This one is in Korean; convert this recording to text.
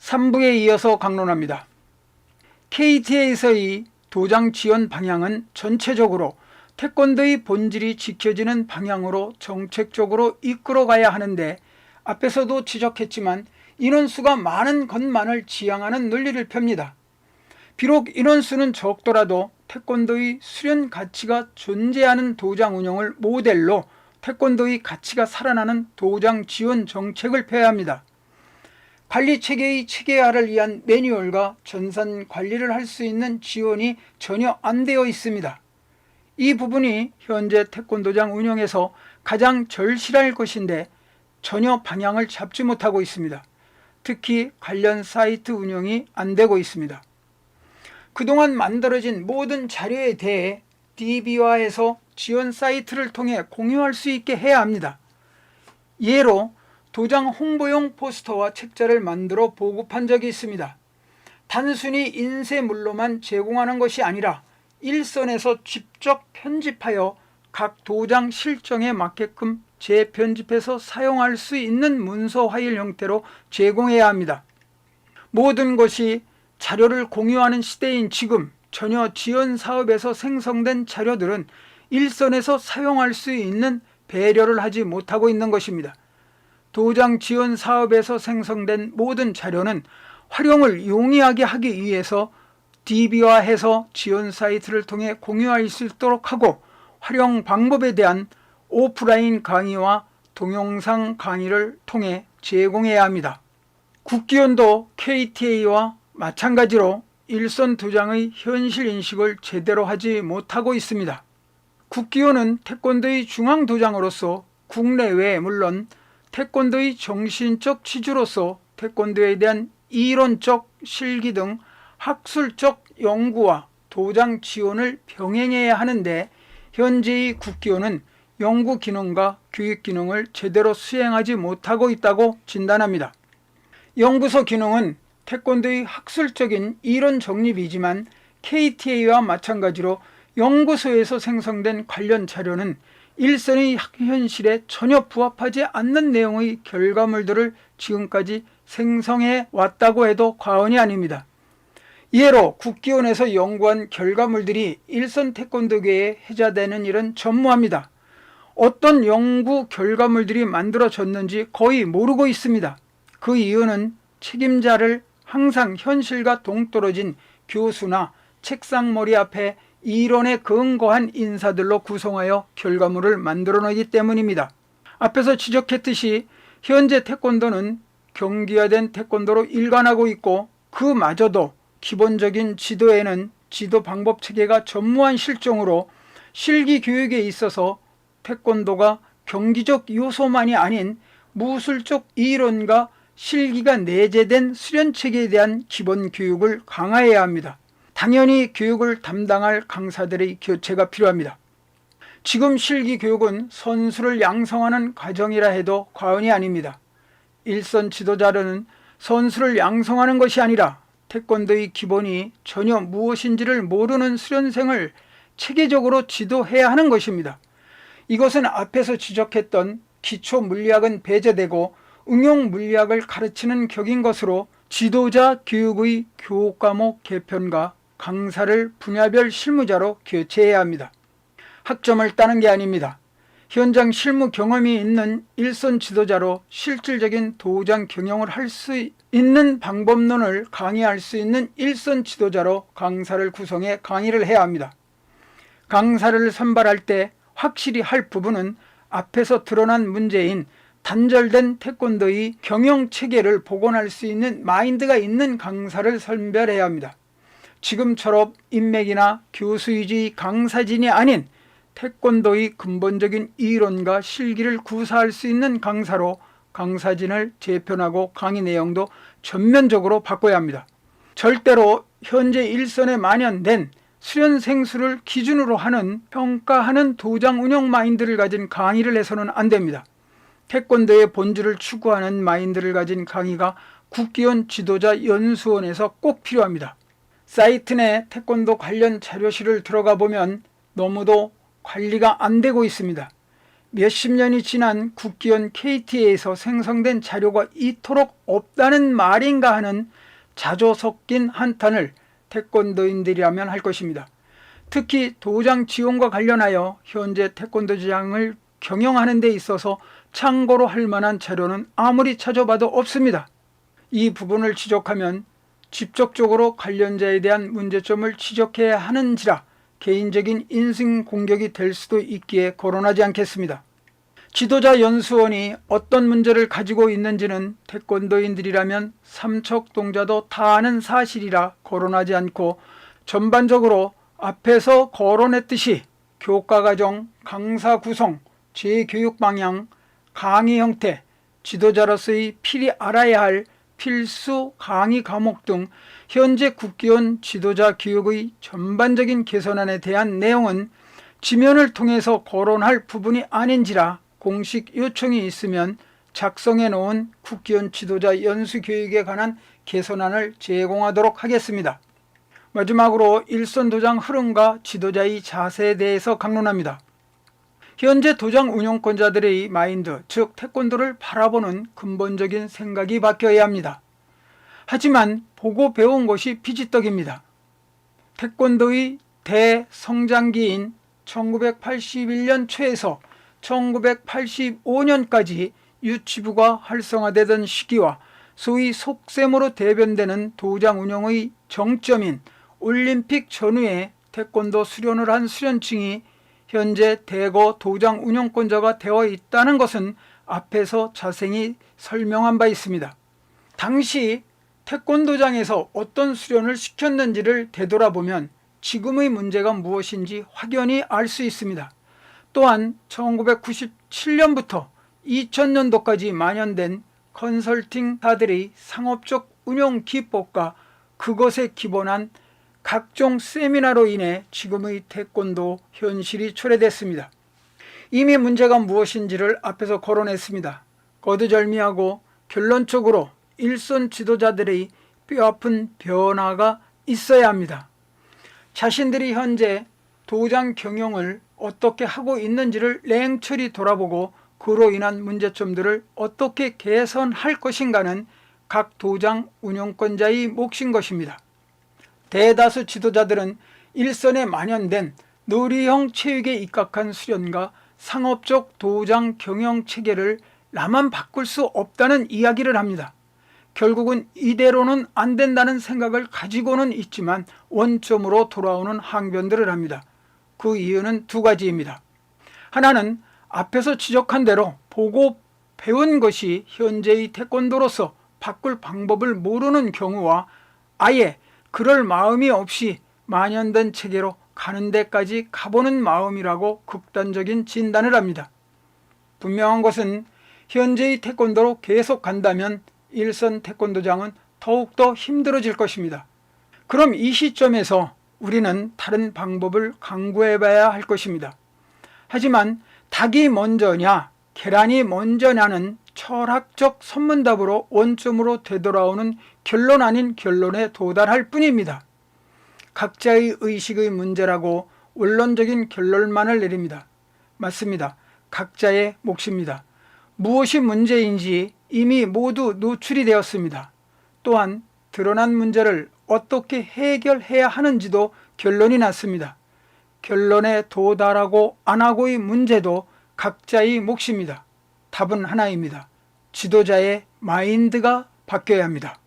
3부에 이어서 강론합니다. KTA에서의 도장 지원 방향은 전체적으로 태권도의 본질이 지켜지는 방향으로 정책적으로 이끌어가야 하는데, 앞에서도 지적했지만 인원수가 많은 것만을 지향하는 논리를 펴니다. 비록 인원수는 적더라도 태권도의 수련 가치가 존재하는 도장 운영을 모델로 태권도의 가치가 살아나는 도장 지원 정책을 펴야 합니다. 관리체계의 체계화를 위한 매뉴얼과 전산 관리를 할 수 있는 지원이 전혀 안 되어 있습니다. 이 부분이 현재 태권도장 운영에서 가장 절실할 것인데 전혀 방향을 잡지 못하고 있습니다. 특히 관련 사이트 운영이 안 되고 있습니다. 그동안 만들어진 모든 자료에 대해 DB화해서 지원 사이트를 통해 공유할 수 있게 해야 합니다. 예로 도장 홍보용 포스터와 책자를 만들어 보급한 적이 있습니다. 단순히 인쇄물로만 제공하는 것이 아니라 일선에서 직접 편집하여 각 도장 실정에 맞게끔 재편집해서 사용할 수 있는 문서 파일 형태로 제공해야 합니다. 모든 것이 자료를 공유하는 시대인 지금 전혀 지원 사업에서 생성된 자료들은 일선에서 사용할 수 있는 배려를 하지 못하고 있는 것입니다. 도장 지원 사업에서 생성된 모든 자료는 활용을 용이하게 하기 위해서 DB화해서 지원 사이트를 통해 공유할 수 있도록 하고, 활용 방법에 대한 오프라인 강의와 동영상 강의를 통해 제공해야 합니다. 국기원도 KTA와 마찬가지로 일선 도장의 현실 인식을 제대로 하지 못하고 있습니다. 국기원은 태권도의 중앙도장으로서 국내외 물론 태권도의 정신적 취지로서 태권도에 대한 이론적 실기 등 학술적 연구와 도장 지원을 병행해야 하는데, 현재의 국기원은 연구 기능과 교육 기능을 제대로 수행하지 못하고 있다고 진단합니다. 연구소 기능은 태권도의 학술적인 이론 정립이지만 KTA와 마찬가지로 연구소에서 생성된 관련 자료는 일선의 현실에 전혀 부합하지 않는 내용의 결과물들을 지금까지 생성해 왔다고 해도 과언이 아닙니다. 예로 국기원에서 연구한 결과물들이 일선 태권도계에 해자되는 일은 전무합니다. 어떤 연구 결과물들이 만들어졌는지 거의 모르고 있습니다. 그 이유는 책임자를 항상 현실과 동떨어진 교수나 책상머리 앞에 이론에 근거한 인사들로 구성하여 결과물을 만들어내기 때문입니다. 앞에서 지적했듯이 현재 태권도는 경기화된 태권도로 일관하고 있고, 그마저도 기본적인 지도에는 지도 방법 체계가 전무한 실정으로 실기 교육에 있어서 태권도가 경기적 요소만이 아닌 무술적 이론과 실기가 내재된 수련체계에 대한 기본 교육을 강화해야 합니다. 당연히 교육을 담당할 강사들의 교체가 필요합니다. 지금 실기 교육은 선수를 양성하는 과정이라 해도 과언이 아닙니다. 일선 지도자로는 선수를 양성하는 것이 아니라 태권도의 기본이 전혀 무엇인지를 모르는 수련생을 체계적으로 지도해야 하는 것입니다. 이것은 앞에서 지적했던 기초 물리학은 배제되고 응용 물리학을 가르치는 격인 것으로 지도자 교육의 교육 과목 개편과 강사를 분야별 실무자로 교체해야 합니다. 학점을 따는 게 아닙니다. 현장 실무 경험이 있는 일선 지도자로 실질적인 도장 경영을 할 수 있는 방법론을 강의할 수 있는 일선 지도자로 강사를 구성해 강의를 해야 합니다. 강사를 선발할 때 확실히 할 부분은 앞에서 드러난 문제인 단절된 태권도의 경영 체계를 복원할 수 있는 마인드가 있는 강사를 선별해야 합니다. 지금처럼 인맥이나 교수 위주의 강사진이 아닌 태권도의 근본적인 이론과 실기를 구사할 수 있는 강사로 강사진을 재편하고 강의 내용도 전면적으로 바꿔야 합니다. 절대로 현재 일선에 만연된 수련생 수를 기준으로 하는 평가하는 도장 운영 마인드를 가진 강의를 해서는 안 됩니다. 태권도의 본질을 추구하는 마인드를 가진 강의가 국기원 지도자 연수원에서 꼭 필요합니다. 사이트 내 태권도 관련 자료실을 들어가 보면 너무도 관리가 안 되고 있습니다. 몇십 년이 지난 국기원 KTA에서 생성된 자료가 이토록 없다는 말인가 하는 자조 섞인 한탄을 태권도인들이라면 할 것입니다. 특히 도장 지원과 관련하여 현재 태권도장을 경영하는 데 있어서 참고로 할 만한 자료는 아무리 찾아봐도 없습니다. 이 부분을 지적하면 직접적으로 관련자에 대한 문제점을 지적해야 하는지라 개인적인 인신공격이 될 수도 있기에 거론하지 않겠습니다. 지도자 연수원이 어떤 문제를 가지고 있는지는 태권도인들이라면 삼척동자도 다 아는 사실이라 거론하지 않고 전반적으로 앞에서 거론했듯이 교과과정, 강사 구성, 재교육 방향, 강의 형태, 지도자로서의 필히 알아야 할 필수 강의 과목 등 현재 국기원 지도자 교육의 전반적인 개선안에 대한 내용은 지면을 통해서 거론할 부분이 아닌지라 공식 요청이 있으면 작성해 놓은 국기원 지도자 연수교육에 관한 개선안을 제공하도록 하겠습니다. 마지막으로 일선 도장 흐름과 지도자의 자세에 대해서 강론합니다. 현재 도장 운영권자들의 마인드, 즉 태권도를 바라보는 근본적인 생각이 바뀌어야 합니다. 하지만 보고 배운 것이 피지떡입니다. 태권도의 대성장기인 1981년 초에서 1985년까지 유치부가 활성화되던 시기와 소위 속셈으로 대변되는 도장 운영의 정점인 올림픽 전후에 태권도 수련을 한 수련층이 현재 대거 도장 운영권자가 되어 있다는 것은 앞에서 자세히 설명한 바 있습니다. 당시 태권도장에서 어떤 수련을 시켰는지를 되돌아보면 지금의 문제가 무엇인지 확연히 알 수 있습니다. 또한 1997년부터 2000년도까지 만연된 컨설팅사들의 상업적 운영 기법과 그것에 기본한 각종 세미나로 인해 지금의 태권도 현실이 초래됐습니다. 이미 문제가 무엇인지를 앞에서 거론했습니다. 거두절미하고 결론적으로 일선 지도자들의 뼈아픈 변화가 있어야 합니다. 자신들이 현재 도장 경영을 어떻게 하고 있는지를 냉철히 돌아보고 그로 인한 문제점들을 어떻게 개선할 것인가는 각 도장 운영권자의 몫인 것입니다. 대다수 지도자들은 일선에 만연된 놀이형 체육에 입각한 수련과 상업적 도장 경영 체계를 나만 바꿀 수 없다는 이야기를 합니다. 결국은 이대로는 안 된다는 생각을 가지고는 있지만 원점으로 돌아오는 항변들을 합니다. 그 이유는 두 가지입니다. 하나는 앞에서 지적한 대로 보고 배운 것이 현재의 태권도로서 바꿀 방법을 모르는 경우와 아예 그럴 마음이 없이 만연된 체계로 가는 데까지 가보는 마음이라고 극단적인 진단을 합니다. 분명한 것은 현재의 태권도로 계속 간다면 일선 태권도장은 더욱더 힘들어질 것입니다. 그럼 이 시점에서 우리는 다른 방법을 강구해봐야 할 것입니다. 하지만 닭이 먼저냐 계란이 먼저냐는 철학적 선문답으로 원점으로 되돌아오는 결론 아닌 결론에 도달할 뿐입니다. 각자의 의식의 문제라고 원론적인 결론만을 내립니다. 맞습니다. 각자의 몫입니다. 무엇이 문제인지 이미 모두 노출이 되었습니다. 또한 드러난 문제를 어떻게 해결해야 하는지도 결론이 났습니다. 결론에 도달하고 안 하고의 문제도 각자의 몫입니다. 답은 하나입니다. 지도자의 마인드가 바뀌어야 합니다.